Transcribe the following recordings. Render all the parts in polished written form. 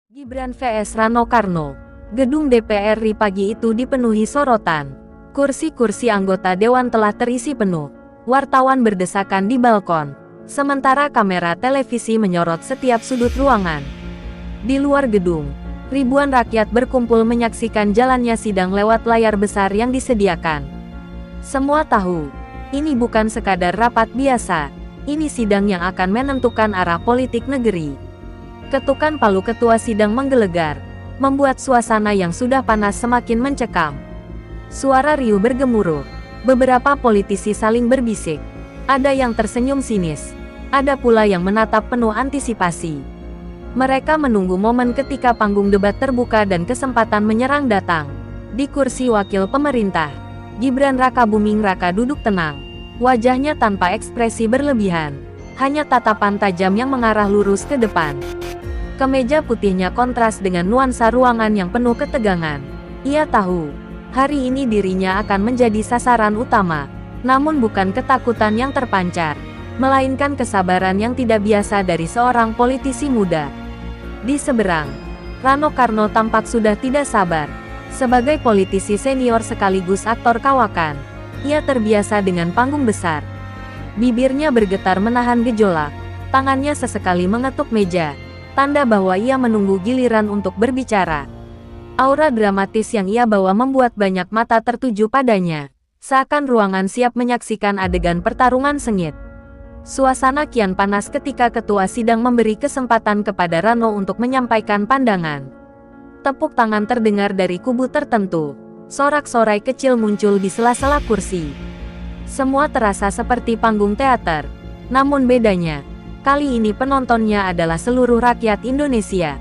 Gibran vs Rano Karno. Gedung DPR RI pagi itu dipenuhi sorotan. Kursi-kursi anggota dewan telah terisi penuh. Wartawan berdesakan di balkon. Sementara kamera televisi menyorot setiap sudut ruangan. Di luar gedung, ribuan rakyat berkumpul menyaksikan jalannya sidang lewat layar besar yang disediakan. Semua tahu, ini bukan sekadar rapat biasa. Ini sidang yang akan menentukan arah politik negeri. Ketukan palu ketua sidang menggelegar, membuat suasana yang sudah panas semakin mencekam. Suara riuh bergemuruh, beberapa politisi saling berbisik. Ada yang tersenyum sinis, ada pula yang menatap penuh antisipasi. Mereka menunggu momen ketika panggung debat terbuka dan kesempatan menyerang datang. Di kursi wakil pemerintah, Gibran Rakabuming Raka duduk tenang, wajahnya tanpa ekspresi berlebihan, hanya tatapan tajam yang mengarah lurus ke depan. Kemeja putihnya kontras dengan nuansa ruangan yang penuh ketegangan. Ia tahu, hari ini dirinya akan menjadi sasaran utama, namun bukan ketakutan yang terpancar, melainkan kesabaran yang tidak biasa dari seorang politisi muda. Di seberang, Rano Karno tampak sudah tidak sabar. Sebagai politisi senior sekaligus aktor kawakan, ia terbiasa dengan panggung besar. Bibirnya bergetar menahan gejolak, tangannya sesekali mengetuk meja, tanda bahwa ia menunggu giliran untuk berbicara. Aura dramatis yang ia bawa membuat banyak mata tertuju padanya, seakan ruangan siap menyaksikan adegan pertarungan sengit. Suasana kian panas ketika ketua sidang memberi kesempatan kepada Rano untuk menyampaikan pandangan. Tepuk tangan terdengar dari kubu tertentu, sorak-sorai kecil muncul di sela-sela kursi. Semua terasa seperti panggung teater, namun bedanya, kali ini penontonnya adalah seluruh rakyat Indonesia.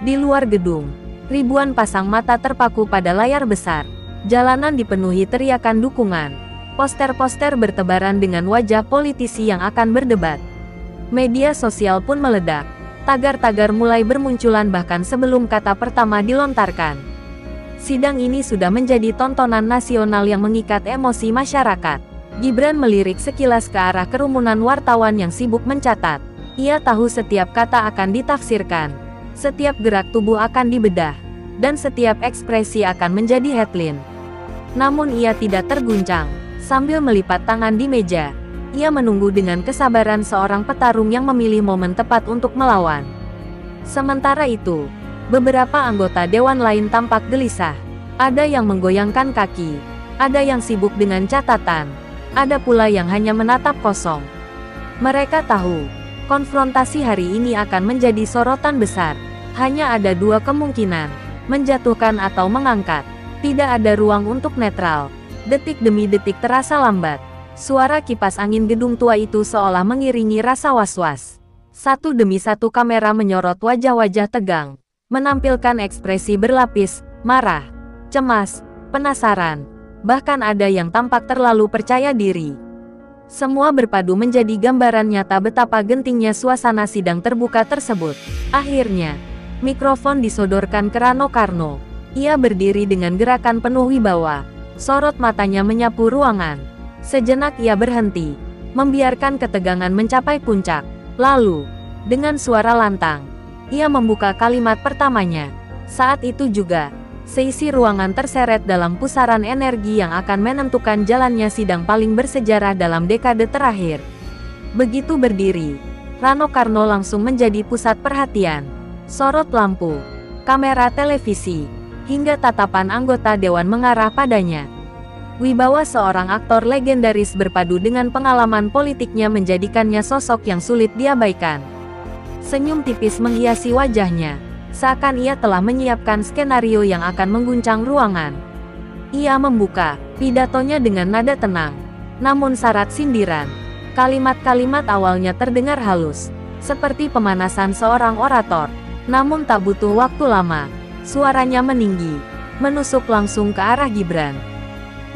Di luar gedung, ribuan pasang mata terpaku pada layar besar. Jalanan dipenuhi teriakan dukungan. Poster-poster bertebaran dengan wajah politisi yang akan berdebat. Media sosial pun meledak. Tagar-tagar mulai bermunculan bahkan sebelum kata pertama dilontarkan. Sidang ini sudah menjadi tontonan nasional yang mengikat emosi masyarakat. Gibran melirik sekilas ke arah kerumunan wartawan yang sibuk mencatat. Ia tahu setiap kata akan ditafsirkan, setiap gerak tubuh akan dibedah, dan setiap ekspresi akan menjadi headline. Namun ia tidak terguncang. Sambil melipat tangan di meja, ia menunggu dengan kesabaran seorang petarung yang memilih momen tepat untuk melawan. Sementara itu, beberapa anggota dewan lain tampak gelisah. Ada yang menggoyangkan kaki, ada yang sibuk dengan catatan, ada pula yang hanya menatap kosong. Mereka tahu, konfrontasi hari ini akan menjadi sorotan besar. Hanya ada dua kemungkinan, menjatuhkan atau mengangkat. Tidak ada ruang untuk netral. Detik demi detik terasa lambat. Suara kipas angin gedung tua itu seolah mengiringi rasa was-was. Satu demi satu kamera menyorot wajah-wajah tegang, menampilkan ekspresi berlapis, marah, cemas, penasaran. Bahkan ada yang tampak terlalu percaya diri. Semua berpadu menjadi gambaran nyata betapa gentingnya suasana sidang terbuka tersebut. Akhirnya, mikrofon disodorkan ke Rano Karno. Ia berdiri dengan gerakan penuh wibawa. Sorot matanya menyapu ruangan. Sejenak ia berhenti, membiarkan ketegangan mencapai puncak. Lalu, dengan suara lantang, ia membuka kalimat pertamanya. Saat itu juga, seisi ruangan terseret dalam pusaran energi yang akan menentukan jalannya sidang paling bersejarah dalam dekade terakhir. Begitu berdiri, Rano Karno langsung menjadi pusat perhatian. Sorot lampu, kamera televisi, hingga tatapan anggota dewan mengarah padanya. Wibawa seorang aktor legendaris berpadu dengan pengalaman politiknya menjadikannya sosok yang sulit diabaikan. Senyum tipis menghiasi wajahnya, seakan ia telah menyiapkan skenario yang akan mengguncang ruangan. Ia membuka pidatonya dengan nada tenang, namun syarat sindiran. Kalimat-kalimat awalnya terdengar halus, seperti pemanasan seorang orator. Namun tak butuh waktu lama, suaranya meninggi, menusuk langsung ke arah Gibran.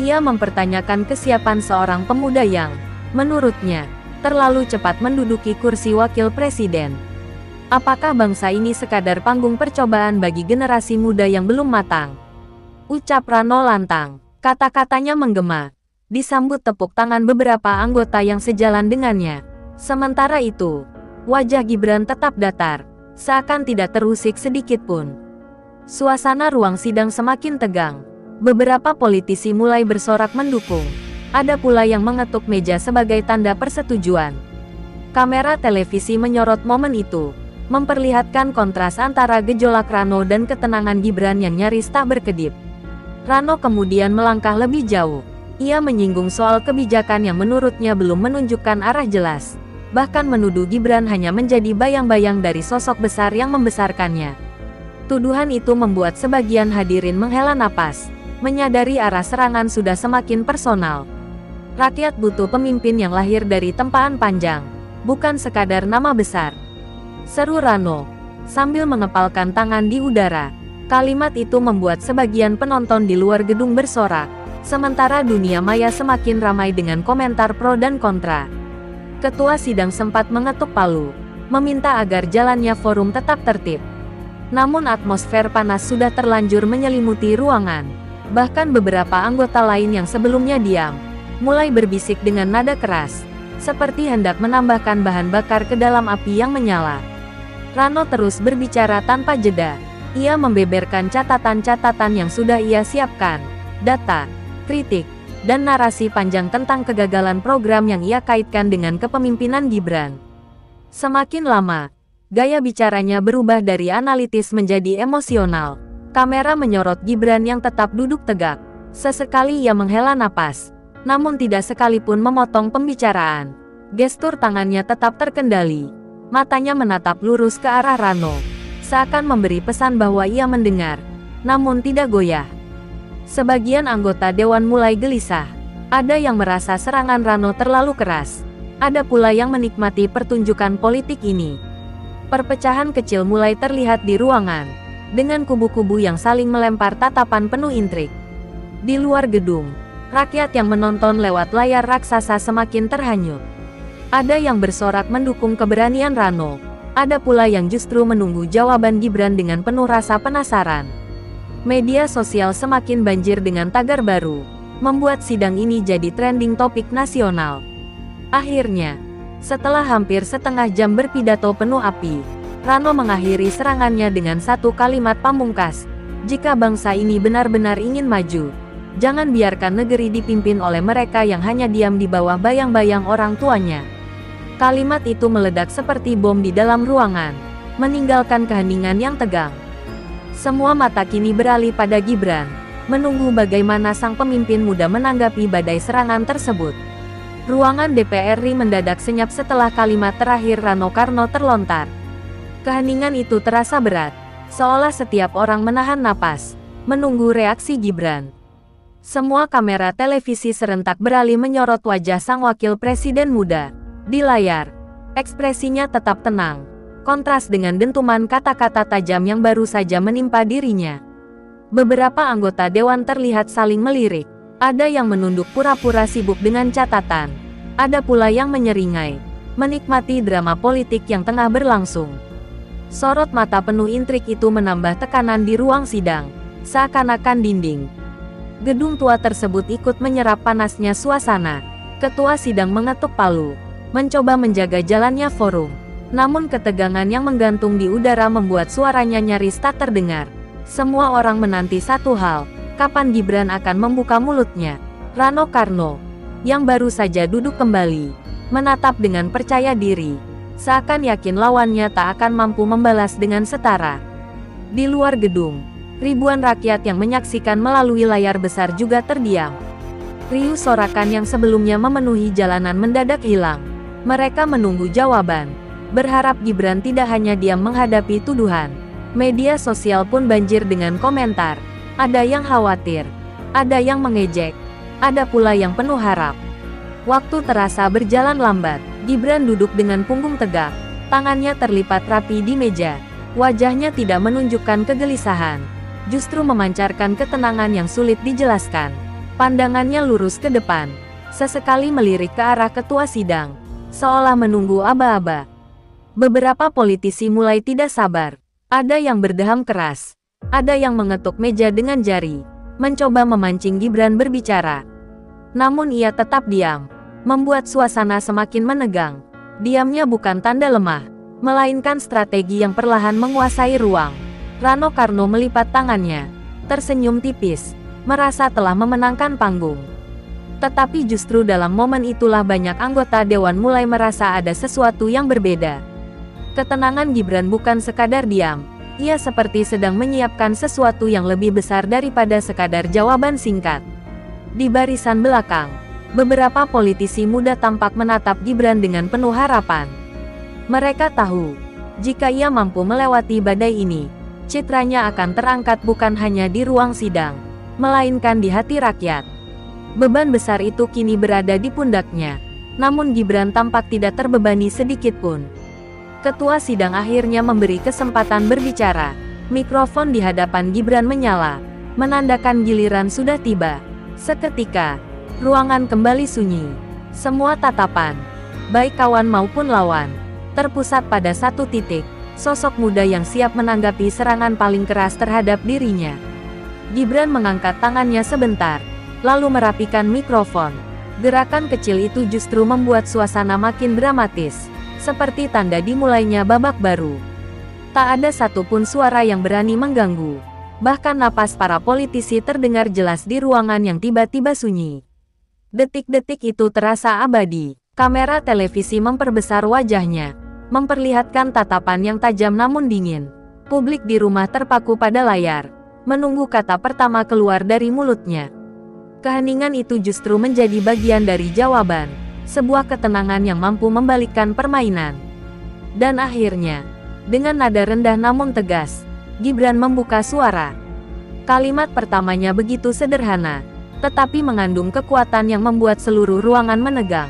Ia mempertanyakan kesiapan seorang pemuda yang, menurutnya, terlalu cepat menduduki kursi wakil presiden. Apakah bangsa ini sekadar panggung percobaan bagi generasi muda yang belum matang? Ucap Rano lantang. Kata-katanya menggema, disambut tepuk tangan beberapa anggota yang sejalan dengannya. Sementara itu, wajah Gibran tetap datar. seakan tidak terusik sedikit pun. Suasana ruang sidang semakin tegang. Beberapa politisi mulai bersorak mendukung. Ada pula yang mengetuk meja sebagai tanda persetujuan. Kamera televisi menyorot momen itu, memperlihatkan kontras antara gejolak Rano dan ketenangan Gibran yang nyaris tak berkedip. Rano kemudian melangkah lebih jauh. Ia menyinggung soal kebijakan yang menurutnya belum menunjukkan arah jelas. Bahkan menuduh Gibran hanya menjadi bayang-bayang dari sosok besar yang membesarkannya. Tuduhan itu membuat sebagian hadirin menghela napas, menyadari arah serangan sudah semakin personal. Rakyat butuh pemimpin yang lahir dari tempaan panjang, bukan sekadar nama besar. Seru Rano, sambil mengepalkan tangan di udara. Kalimat itu membuat sebagian penonton di luar gedung bersorak, sementara dunia maya semakin ramai dengan komentar pro dan kontra. Ketua sidang sempat mengetuk palu, meminta agar jalannya forum tetap tertib. Namun atmosfer panas sudah terlanjur menyelimuti ruangan. Bahkan beberapa anggota lain yang sebelumnya diam, mulai berbisik dengan nada keras, seperti hendak menambahkan bahan bakar ke dalam api yang menyala. Rano terus berbicara tanpa jeda. Ia membeberkan catatan-catatan yang sudah ia siapkan, data, kritik, dan narasi panjang tentang kegagalan program yang ia kaitkan dengan kepemimpinan Gibran. Semakin lama, gaya bicaranya berubah dari analitis menjadi emosional. Kamera menyorot Gibran yang tetap duduk tegak. Sesekali ia menghela napas, namun tidak sekalipun memotong pembicaraan. Gestur tangannya tetap terkendali. Matanya menatap lurus ke arah Rano, seakan memberi pesan bahwa ia mendengar, namun tidak goyah. Sebagian anggota dewan mulai gelisah. Ada yang merasa serangan Rano terlalu keras. Ada pula yang menikmati pertunjukan politik ini. Perpecahan kecil mulai terlihat di ruangan, dengan kubu-kubu yang saling melempar tatapan penuh intrik. Di luar gedung, rakyat yang menonton lewat layar raksasa semakin terhanyut. Ada yang bersorak mendukung keberanian Rano, ada pula yang justru menunggu jawaban Gibran dengan penuh rasa penasaran. Media sosial semakin banjir dengan tagar baru, membuat sidang ini jadi trending topik nasional. Akhirnya, setelah hampir setengah jam berpidato penuh api, Rano mengakhiri serangannya dengan satu kalimat pamungkas. Jika bangsa ini benar-benar ingin maju, jangan biarkan negeri dipimpin oleh mereka yang hanya diam di bawah bayang-bayang orang tuanya. Kalimat itu meledak seperti bom di dalam ruangan, meninggalkan keheningan yang tegang. Semua mata kini beralih pada Gibran, menunggu bagaimana sang pemimpin muda menanggapi badai serangan tersebut. Ruangan DPR RI mendadak senyap setelah kalimat terakhir Rano Karno terlontar. Keheningan itu terasa berat, seolah setiap orang menahan napas, menunggu reaksi Gibran. Semua kamera televisi serentak beralih menyorot wajah sang wakil presiden muda. Di layar, ekspresinya tetap tenang, kontras dengan dentuman kata-kata tajam yang baru saja menimpa dirinya. Beberapa anggota dewan terlihat saling melirik. Ada yang menunduk pura-pura sibuk dengan catatan. Ada pula yang menyeringai, menikmati drama politik yang tengah berlangsung. Sorot mata penuh intrik itu menambah tekanan di ruang sidang, seakan-akan dinding gedung tua tersebut ikut menyerap panasnya suasana. Ketua sidang mengetuk palu, mencoba menjaga jalannya forum. Namun ketegangan yang menggantung di udara membuat suaranya nyaris tak terdengar. Semua orang menanti satu hal, kapan Gibran akan membuka mulutnya. Rano Karno, yang baru saja duduk kembali, menatap dengan percaya diri, seakan yakin lawannya tak akan mampu membalas dengan setara. Di luar gedung, ribuan rakyat yang menyaksikan melalui layar besar juga terdiam. Riuh sorakan yang sebelumnya memenuhi jalanan mendadak hilang. Mereka menunggu jawaban, berharap Gibran tidak hanya diam menghadapi tuduhan. Media sosial pun banjir dengan komentar. Ada yang khawatir, ada yang mengejek, ada pula yang penuh harap. Waktu terasa berjalan lambat. Gibran duduk dengan punggung tegak, tangannya terlipat rapi di meja. Wajahnya tidak menunjukkan kegelisahan, justru memancarkan ketenangan yang sulit dijelaskan. Pandangannya lurus ke depan, sesekali melirik ke arah ketua sidang, seolah menunggu aba-aba. Beberapa politisi mulai tidak sabar. Ada yang berdeham keras, ada yang mengetuk meja dengan jari, mencoba memancing Gibran berbicara. Namun ia tetap diam, membuat suasana semakin menegang. Diamnya bukan tanda lemah, melainkan strategi yang perlahan menguasai ruang. Rano Karno melipat tangannya, tersenyum tipis, merasa telah memenangkan panggung. Tetapi justru dalam momen itulah banyak anggota dewan mulai merasa ada sesuatu yang berbeda. Ketenangan Gibran bukan sekadar diam, ia seperti sedang menyiapkan sesuatu yang lebih besar daripada sekadar jawaban singkat. Di barisan belakang, beberapa politisi muda tampak menatap Gibran dengan penuh harapan. Mereka tahu, jika ia mampu melewati badai ini, citranya akan terangkat bukan hanya di ruang sidang, melainkan di hati rakyat. Beban besar itu kini berada di pundaknya, namun Gibran tampak tidak terbebani sedikit pun. Ketua sidang akhirnya memberi kesempatan berbicara. Mikrofon di hadapan Gibran menyala, menandakan giliran sudah tiba. Seketika, ruangan kembali sunyi. Semua tatapan, baik kawan maupun lawan, terpusat pada satu titik, sosok muda yang siap menanggapi serangan paling keras terhadap dirinya. Gibran mengangkat tangannya sebentar, lalu merapikan mikrofon. Gerakan kecil itu justru membuat suasana makin dramatis, seperti tanda dimulainya babak baru. Tak ada satupun suara yang berani mengganggu, bahkan napas para politisi terdengar jelas di ruangan yang tiba-tiba sunyi. Detik-detik itu terasa abadi. Kamera televisi memperbesar wajahnya, memperlihatkan tatapan yang tajam namun dingin. Publik di rumah terpaku pada layar, menunggu kata pertama keluar dari mulutnya. Keheningan itu justru menjadi bagian dari jawaban, sebuah ketenangan yang mampu membalikkan permainan. Dan akhirnya, dengan nada rendah namun tegas, Gibran membuka suara. Kalimat pertamanya begitu sederhana, tetapi mengandung kekuatan yang membuat seluruh ruangan menegang.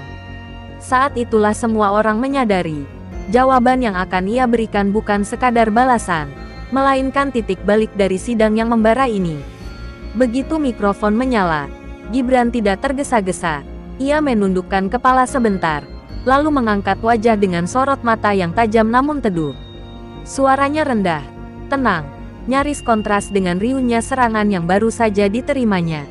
Saat itulah semua orang menyadari, jawaban yang akan ia berikan bukan sekadar balasan, melainkan titik balik dari sidang yang membara ini. Begitu mikrofon menyala, Gibran tidak tergesa-gesa. Ia menundukkan kepala sebentar, lalu mengangkat wajah dengan sorot mata yang tajam namun teduh. Suaranya rendah, tenang, nyaris kontras dengan riuhnya serangan yang baru saja diterimanya.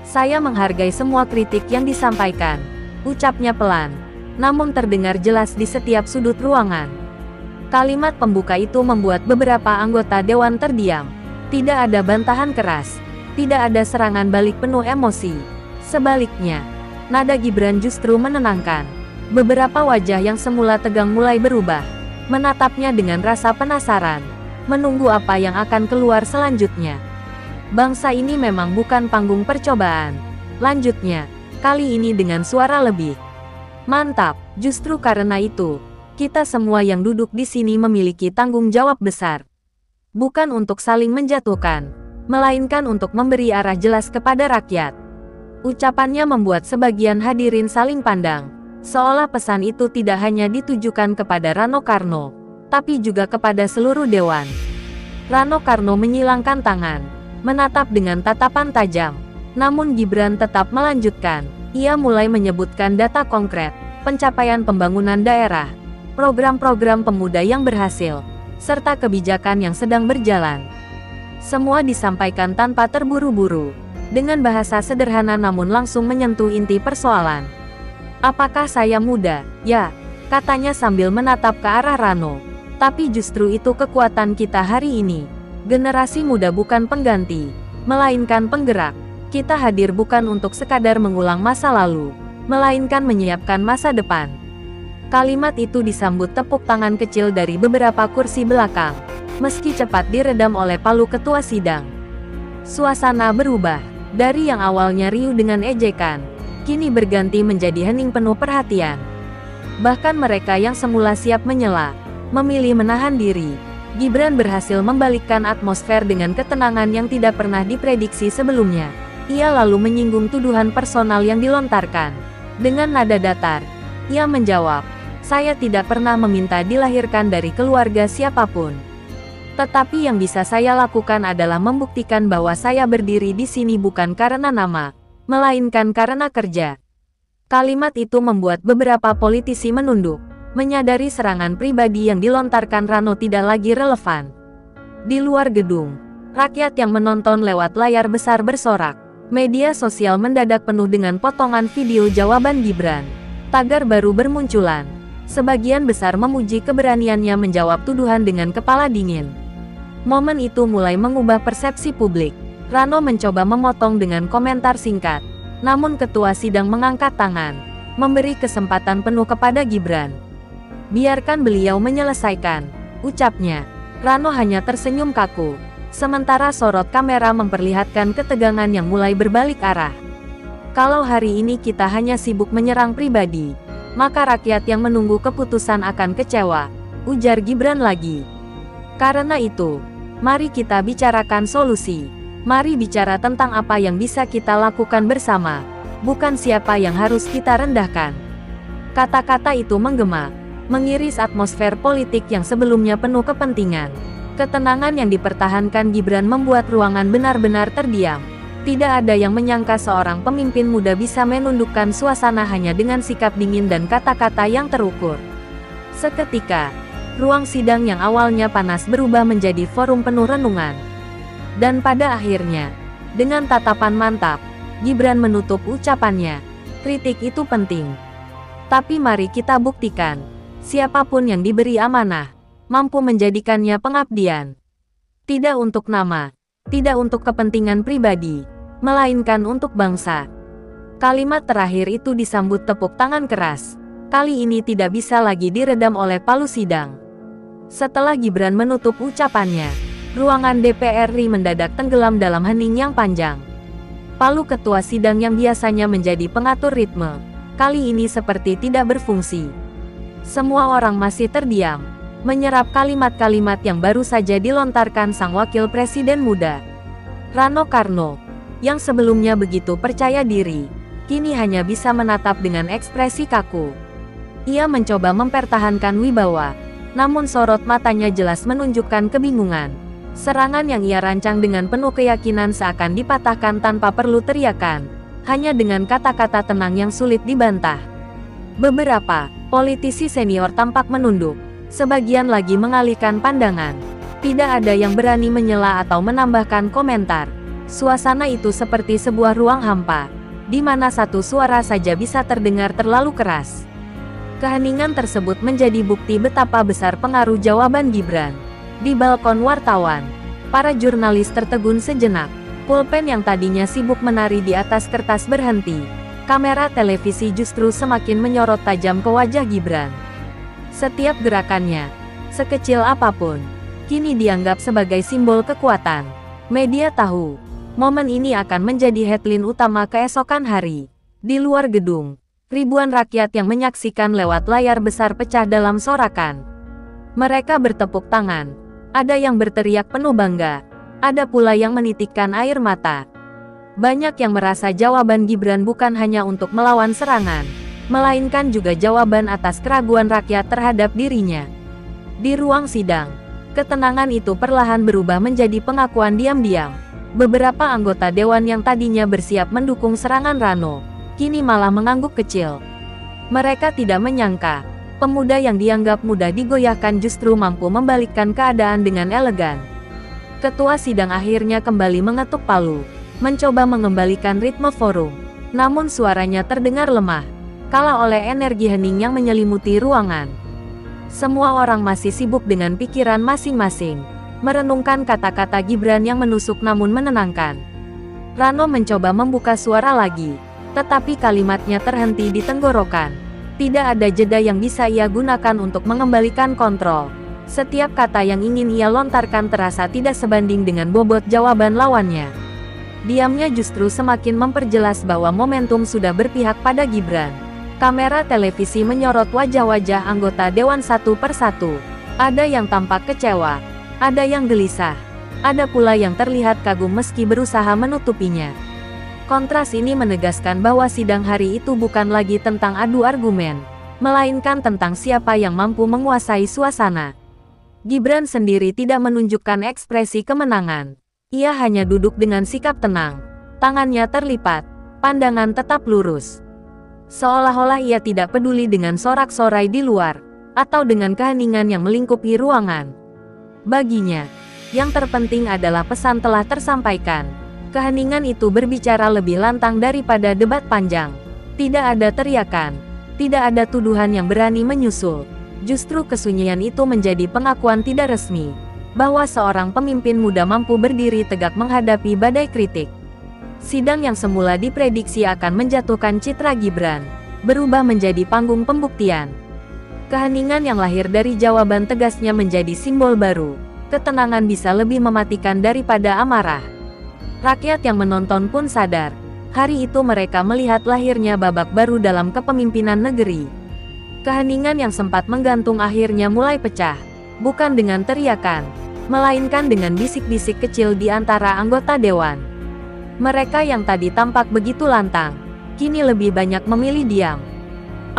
"Saya menghargai semua kritik yang disampaikan," ucapnya pelan, namun terdengar jelas di setiap sudut ruangan. Kalimat pembuka itu membuat beberapa anggota dewan terdiam. Tidak ada bantahan keras, tidak ada serangan balik penuh emosi. Sebaliknya, nada Gibran justru menenangkan. Beberapa wajah yang semula tegang mulai berubah, menatapnya dengan rasa penasaran, menunggu apa yang akan keluar selanjutnya. "Bangsa ini memang bukan panggung percobaan," lanjutnya, kali ini dengan suara lebih mantap. "Justru karena itu, kita semua yang duduk di sini memiliki tanggung jawab besar. Bukan untuk saling menjatuhkan, melainkan untuk memberi arah jelas kepada rakyat." Ucapannya membuat sebagian hadirin saling pandang, seolah pesan itu tidak hanya ditujukan kepada Rano Karno, tapi juga kepada seluruh dewan. Rano Karno menyilangkan tangan, menatap dengan tatapan tajam. Namun Gibran tetap melanjutkan. Ia mulai menyebutkan data konkret, pencapaian pembangunan daerah, program-program pemuda yang berhasil, serta kebijakan yang sedang berjalan. Semua disampaikan tanpa terburu-buru, dengan bahasa sederhana namun langsung menyentuh inti persoalan. "Apakah saya muda?" "Ya," katanya sambil menatap ke arah Rano. "Tapi justru itu kekuatan kita hari ini. Generasi muda bukan pengganti, melainkan penggerak. Kita hadir bukan untuk sekadar mengulang masa lalu, melainkan menyiapkan masa depan." Kalimat itu disambut tepuk tangan kecil dari beberapa kursi belakang, meski cepat diredam oleh palu ketua sidang. Suasana berubah, dari yang awalnya riuh dengan ejekan, kini berganti menjadi hening penuh perhatian. Bahkan mereka yang semula siap menyela, memilih menahan diri. Gibran berhasil membalikkan atmosfer dengan ketenangan yang tidak pernah diprediksi sebelumnya. Ia lalu menyinggung tuduhan personal yang dilontarkan. Dengan nada datar, ia menjawab, "Saya tidak pernah meminta dilahirkan dari keluarga siapapun. Tetapi yang bisa saya lakukan adalah membuktikan bahwa saya berdiri di sini bukan karena nama, melainkan karena kerja." Kalimat itu membuat beberapa politisi menunduk, menyadari serangan pribadi yang dilontarkan Rano tidak lagi relevan. Di luar gedung, rakyat yang menonton lewat layar besar bersorak. Media sosial mendadak penuh dengan potongan video jawaban Gibran. Tagar baru bermunculan. Sebagian besar memuji keberaniannya menjawab tuduhan dengan kepala dingin. Momen itu mulai mengubah persepsi publik. Rano mencoba memotong dengan komentar singkat. Namun ketua sidang mengangkat tangan, memberi kesempatan penuh kepada Gibran. Biarkan beliau menyelesaikan, ucapnya. Rano hanya tersenyum kaku. Sementara sorot kamera memperlihatkan ketegangan yang mulai berbalik arah. Kalau hari ini kita hanya sibuk menyerang pribadi, maka rakyat yang menunggu keputusan akan kecewa, ujar Gibran lagi. Karena itu, mari kita bicarakan solusi. Mari bicara tentang apa yang bisa kita lakukan bersama, bukan siapa yang harus kita rendahkan. Kata-kata itu menggema, mengiris atmosfer politik yang sebelumnya penuh kepentingan. Ketenangan yang dipertahankan Gibran membuat ruangan benar-benar terdiam. Tidak ada yang menyangka seorang pemimpin muda bisa menundukkan suasana hanya dengan sikap dingin dan kata-kata yang terukur. Seketika, ruang sidang yang awalnya panas berubah menjadi forum penuh renungan. Dan pada akhirnya, dengan tatapan mantap, Gibran menutup ucapannya. Kritik itu penting. Tapi mari kita buktikan, siapapun yang diberi amanah, mampu menjadikannya pengabdian. Tidak untuk nama, tidak untuk kepentingan pribadi, melainkan untuk bangsa. Kalimat terakhir itu disambut tepuk tangan keras. Kali ini tidak bisa lagi diredam oleh palu sidang. Setelah Gibran menutup ucapannya, ruangan DPR RI mendadak tenggelam dalam hening yang panjang. Palu ketua sidang yang biasanya menjadi pengatur ritme, kali ini seperti tidak berfungsi. Semua orang masih terdiam, menyerap kalimat-kalimat yang baru saja dilontarkan sang wakil presiden muda. Rano Karno, yang sebelumnya begitu percaya diri, kini hanya bisa menatap dengan ekspresi kaku. Ia mencoba mempertahankan wibawa, namun sorot matanya jelas menunjukkan kebingungan. Serangan yang ia rancang dengan penuh keyakinan seakan dipatahkan tanpa perlu teriakan, hanya dengan kata-kata tenang yang sulit dibantah. Beberapa politisi senior tampak menunduk, sebagian lagi mengalihkan pandangan. Tidak ada yang berani menyela atau menambahkan komentar. Suasana itu seperti sebuah ruang hampa, di mana satu suara saja bisa terdengar terlalu keras. Keheningan tersebut menjadi bukti betapa besar pengaruh jawaban Gibran. Di balkon wartawan, para jurnalis tertegun sejenak. Pulpen yang tadinya sibuk menari di atas kertas berhenti. Kamera televisi justru semakin menyorot tajam ke wajah Gibran. Setiap gerakannya, sekecil apapun, kini dianggap sebagai simbol kekuatan. Media tahu, momen ini akan menjadi headline utama keesokan hari. Di luar gedung, ribuan rakyat yang menyaksikan lewat layar besar pecah dalam sorakan. Mereka bertepuk tangan, ada yang berteriak penuh bangga, ada pula yang menitikkan air mata. Banyak yang merasa jawaban Gibran bukan hanya untuk melawan serangan, melainkan juga jawaban atas keraguan rakyat terhadap dirinya. Di ruang sidang, ketenangan itu perlahan berubah menjadi pengakuan diam-diam. Beberapa anggota dewan yang tadinya bersiap mendukung serangan Rano, kini malah mengangguk kecil. Mereka tidak menyangka, pemuda yang dianggap mudah digoyahkan justru mampu membalikkan keadaan dengan elegan. Ketua sidang akhirnya kembali mengetuk palu, mencoba mengembalikan ritme forum. Namun suaranya terdengar lemah, kalah oleh energi hening yang menyelimuti ruangan. Semua orang masih sibuk dengan pikiran masing-masing, merenungkan kata-kata Gibran yang menusuk namun menenangkan. Rano mencoba membuka suara lagi, tetapi kalimatnya terhenti di tenggorokan. Tidak ada jeda yang bisa ia gunakan untuk mengembalikan kontrol. Setiap kata yang ingin ia lontarkan terasa tidak sebanding dengan bobot jawaban lawannya. Diamnya justru semakin memperjelas bahwa momentum sudah berpihak pada Gibran. Kamera televisi menyorot wajah-wajah anggota dewan satu persatu. Ada yang tampak kecewa, ada yang gelisah, ada pula yang terlihat kagum meski berusaha menutupinya. Kontras ini menegaskan bahwa sidang hari itu bukan lagi tentang adu argumen, melainkan tentang siapa yang mampu menguasai suasana. Gibran sendiri tidak menunjukkan ekspresi kemenangan. Ia hanya duduk dengan sikap tenang, tangannya terlipat, pandangan tetap lurus. Seolah-olah ia tidak peduli dengan sorak-sorai di luar, atau dengan keheningan yang melingkupi ruangan. Baginya, yang terpenting adalah pesan telah tersampaikan. Keheningan itu berbicara lebih lantang daripada debat panjang. Tidak ada teriakan, Tidak ada tuduhan yang berani menyusul. Justru kesunyian itu menjadi pengakuan tidak resmi bahwa seorang pemimpin muda mampu berdiri tegak menghadapi badai kritik. Sidang yang semula diprediksi akan menjatuhkan citra Gibran berubah menjadi panggung pembuktian. Keheningan yang lahir dari jawaban tegasnya menjadi simbol baru. Ketenangan bisa lebih mematikan daripada amarah. Rakyat yang menonton pun sadar, hari itu mereka melihat lahirnya babak baru dalam kepemimpinan negeri. Keheningan yang sempat menggantung akhirnya mulai pecah, bukan dengan teriakan, melainkan dengan bisik-bisik kecil di antara anggota dewan. Mereka yang tadi tampak begitu lantang, kini lebih banyak memilih diam.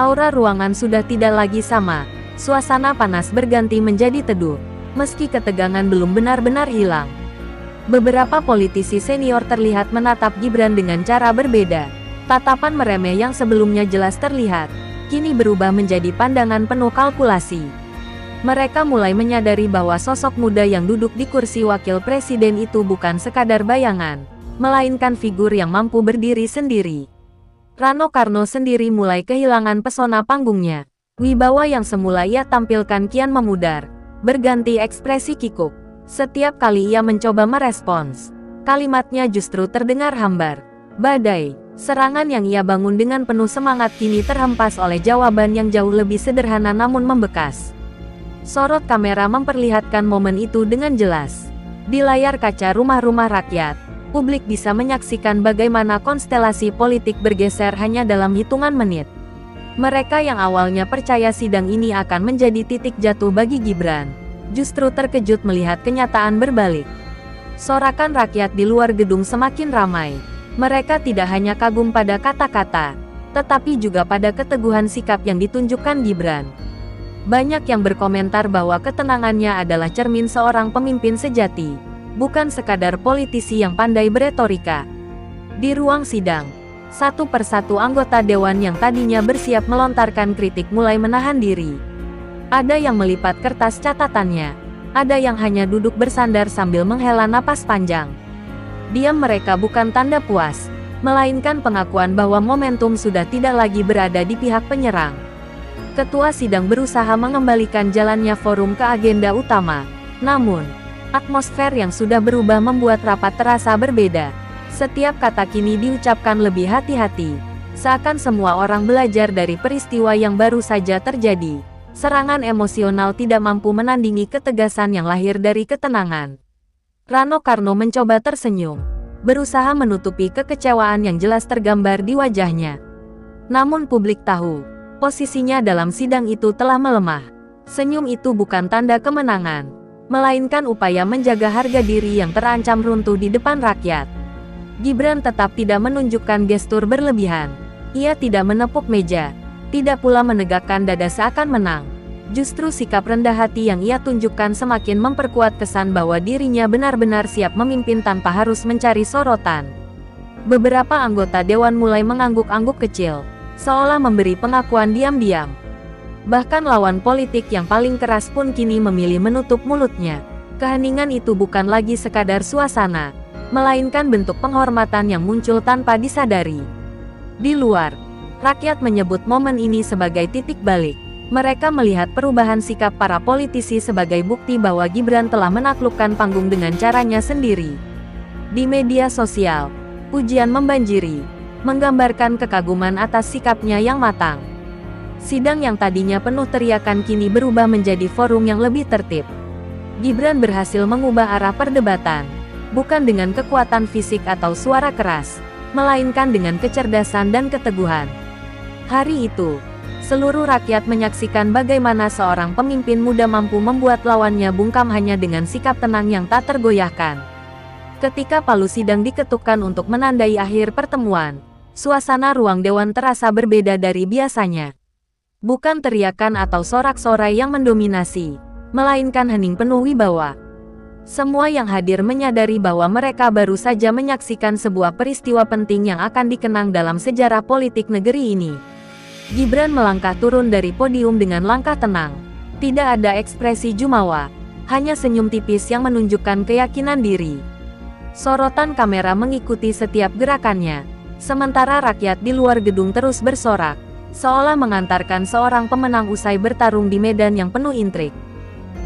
Aura ruangan sudah tidak lagi sama, suasana panas berganti menjadi teduh, meski ketegangan belum benar-benar hilang. Beberapa politisi senior terlihat menatap Gibran dengan cara berbeda. Tatapan meremeh yang sebelumnya jelas terlihat, kini berubah menjadi pandangan penuh kalkulasi. Mereka mulai menyadari bahwa sosok muda yang duduk di kursi wakil presiden itu bukan sekadar bayangan, melainkan figur yang mampu berdiri sendiri. Rano Karno sendiri mulai kehilangan pesona panggungnya. Wibawa yang semula ia tampilkan kian memudar, berganti ekspresi kikuk. Setiap kali ia mencoba merespons, kalimatnya justru terdengar hambar. Badai, serangan yang ia bangun dengan penuh semangat kini terhempas oleh jawaban yang jauh lebih sederhana namun membekas. Sorot kamera memperlihatkan momen itu dengan jelas. Di layar kaca rumah-rumah rakyat, publik bisa menyaksikan bagaimana konstelasi politik bergeser hanya dalam hitungan menit. Mereka yang awalnya percaya sidang ini akan menjadi titik jatuh bagi Gibran, justru terkejut melihat kenyataan berbalik. Sorakan rakyat di luar gedung semakin ramai. Mereka tidak hanya kagum pada kata-kata, tetapi juga pada keteguhan sikap yang ditunjukkan Gibran. Banyak yang berkomentar bahwa ketenangannya adalah cermin seorang pemimpin sejati, bukan sekadar politisi yang pandai beretorika. Di ruang sidang, satu persatu anggota dewan yang tadinya bersiap melontarkan kritik mulai menahan diri. Ada yang melipat kertas catatannya, ada yang hanya duduk bersandar sambil menghela napas panjang. Diam mereka bukan tanda puas, melainkan pengakuan bahwa momentum sudah tidak lagi berada di pihak penyerang. Ketua sidang berusaha mengembalikan jalannya forum ke agenda utama, namun atmosfer yang sudah berubah membuat rapat terasa berbeda. Setiap kata kini diucapkan lebih hati-hati, seakan semua orang belajar dari peristiwa yang baru saja terjadi. Serangan emosional tidak mampu menandingi ketegasan yang lahir dari ketenangan. Rano Karno mencoba tersenyum, berusaha menutupi kekecewaan yang jelas tergambar di wajahnya. Namun publik tahu, posisinya dalam sidang itu telah melemah. Senyum itu bukan tanda kemenangan, melainkan upaya menjaga harga diri yang terancam runtuh di depan rakyat. Gibran tetap tidak menunjukkan gestur berlebihan. Ia tidak menepuk meja, tidak pula menegakkan dada seakan menang. Justru sikap rendah hati yang ia tunjukkan semakin memperkuat kesan bahwa dirinya benar-benar siap memimpin tanpa harus mencari sorotan. Beberapa anggota dewan mulai mengangguk-angguk kecil, seolah memberi pengakuan diam-diam. Bahkan lawan politik yang paling keras pun kini memilih menutup mulutnya. Keheningan itu bukan lagi sekadar suasana, melainkan bentuk penghormatan yang muncul tanpa disadari. Di luar, rakyat menyebut momen ini sebagai titik balik. Mereka melihat perubahan sikap para politisi sebagai bukti bahwa Gibran telah menaklukkan panggung dengan caranya sendiri. Di media sosial, pujian membanjiri, menggambarkan kekaguman atas sikapnya yang matang. Sidang yang tadinya penuh teriakan kini berubah menjadi forum yang lebih tertib. Gibran berhasil mengubah arah perdebatan, bukan dengan kekuatan fisik atau suara keras, melainkan dengan kecerdasan dan keteguhan. Hari itu, seluruh rakyat menyaksikan bagaimana seorang pemimpin muda mampu membuat lawannya bungkam hanya dengan sikap tenang yang tak tergoyahkan. Ketika palu sidang diketukkan untuk menandai akhir pertemuan, suasana ruang dewan terasa berbeda dari biasanya. Bukan teriakan atau sorak-sorai yang mendominasi, melainkan hening penuh wibawa. Semua yang hadir menyadari bahwa mereka baru saja menyaksikan sebuah peristiwa penting yang akan dikenang dalam sejarah politik negeri ini. Gibran melangkah turun dari podium dengan langkah tenang. Tidak ada ekspresi jumawa, hanya senyum tipis yang menunjukkan keyakinan diri. Sorotan kamera mengikuti setiap gerakannya, sementara rakyat di luar gedung terus bersorak. seolah mengantarkan seorang pemenang usai bertarung di medan yang penuh intrik.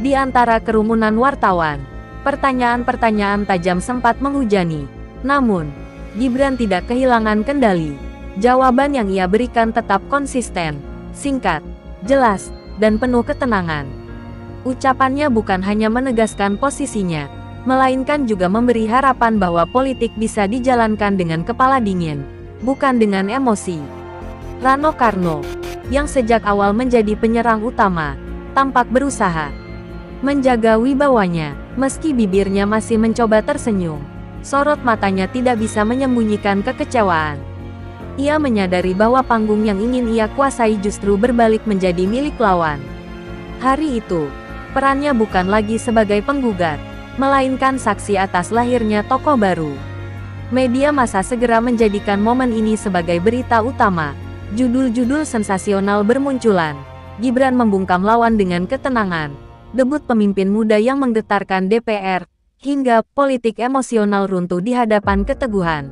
Di antara kerumunan wartawan, pertanyaan-pertanyaan tajam sempat menghujani. Namun, Gibran tidak kehilangan kendali. Jawaban yang ia berikan tetap konsisten, singkat, jelas, dan penuh ketenangan. Ucapannya bukan hanya menegaskan posisinya, melainkan juga memberi harapan bahwa politik bisa dijalankan dengan kepala dingin, bukan dengan emosi. Rano Karno, yang sejak awal menjadi penyerang utama, tampak berusaha menjaga wibawanya, meski bibirnya masih mencoba tersenyum. Sorot matanya tidak bisa menyembunyikan kekecewaan. Ia menyadari bahwa panggung yang ingin ia kuasai justru berbalik menjadi milik lawan. Hari itu, perannya bukan lagi sebagai penggugat, melainkan saksi atas lahirnya tokoh baru. Media massa segera menjadikan momen ini sebagai berita utama. Judul-judul sensasional bermunculan. Gibran membungkam lawan dengan ketenangan. Debut pemimpin muda yang menggetarkan DPR, hingga politik emosional runtuh di hadapan keteguhan.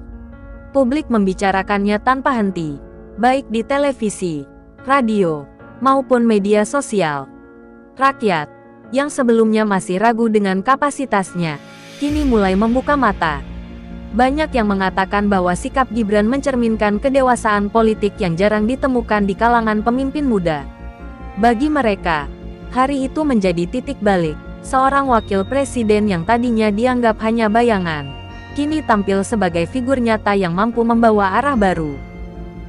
Publik membicarakannya tanpa henti, baik di televisi, radio, maupun media sosial. Rakyat, yang sebelumnya masih ragu dengan kapasitasnya, kini mulai membuka mata. Banyak yang mengatakan bahwa sikap Gibran mencerminkan kedewasaan politik yang jarang ditemukan di kalangan pemimpin muda. Bagi mereka, hari itu menjadi titik balik. Seorang wakil presiden yang tadinya dianggap hanya bayangan, kini tampil sebagai figur nyata yang mampu membawa arah baru.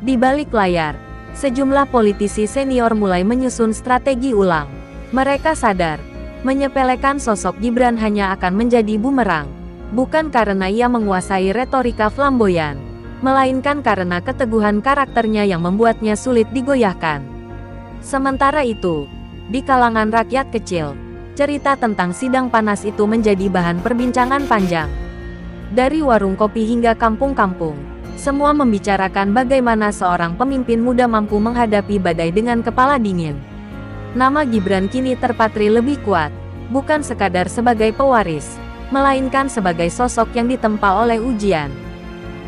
Di balik layar, sejumlah politisi senior mulai menyusun strategi ulang. Mereka sadar, menyepelekan sosok Gibran hanya akan menjadi bumerang, bukan karena ia menguasai retorika flamboyan, melainkan karena keteguhan karakternya yang membuatnya sulit digoyahkan. Sementara itu, di kalangan rakyat kecil, cerita tentang sidang panas itu menjadi bahan perbincangan panjang. Dari warung kopi hingga kampung-kampung, semua membicarakan bagaimana seorang pemimpin muda mampu menghadapi badai dengan kepala dingin. Nama Gibran kini terpatri lebih kuat, bukan sekadar sebagai pewaris, melainkan sebagai sosok yang ditempa oleh ujian.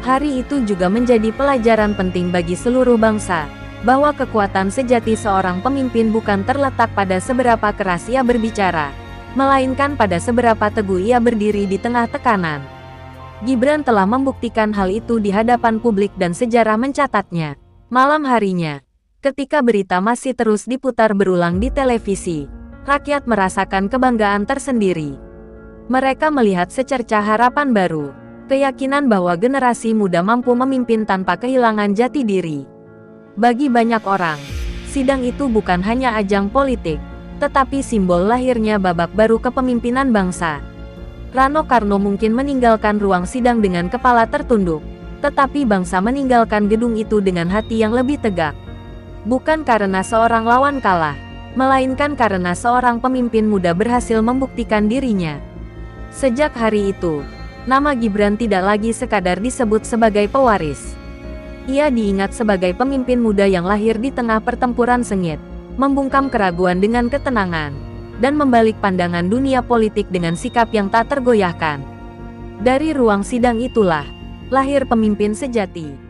Hari itu juga menjadi pelajaran penting bagi seluruh bangsa, bahwa kekuatan sejati seorang pemimpin bukan terletak pada seberapa keras ia berbicara, melainkan pada seberapa teguh ia berdiri di tengah tekanan. Gibran telah membuktikan hal itu di hadapan publik dan sejarah mencatatnya. Malam harinya, ketika berita masih terus diputar berulang di televisi, rakyat merasakan kebanggaan tersendiri. Mereka melihat secercah harapan baru, keyakinan bahwa generasi muda mampu memimpin tanpa kehilangan jati diri. Bagi banyak orang, sidang itu bukan hanya ajang politik, tetapi simbol lahirnya babak baru kepemimpinan bangsa. Rano Karno mungkin meninggalkan ruang sidang dengan kepala tertunduk, tetapi bangsa meninggalkan gedung itu dengan hati yang lebih tegak. Bukan karena seorang lawan kalah, melainkan karena seorang pemimpin muda berhasil membuktikan dirinya. Sejak hari itu, nama Gibran tidak lagi sekadar disebut sebagai pewaris. Ia diingat sebagai pemimpin muda yang lahir di tengah pertempuran sengit, membungkam keraguan dengan ketenangan, dan membalik pandangan dunia politik dengan sikap yang tak tergoyahkan. Dari ruang sidang itulah, lahir pemimpin sejati.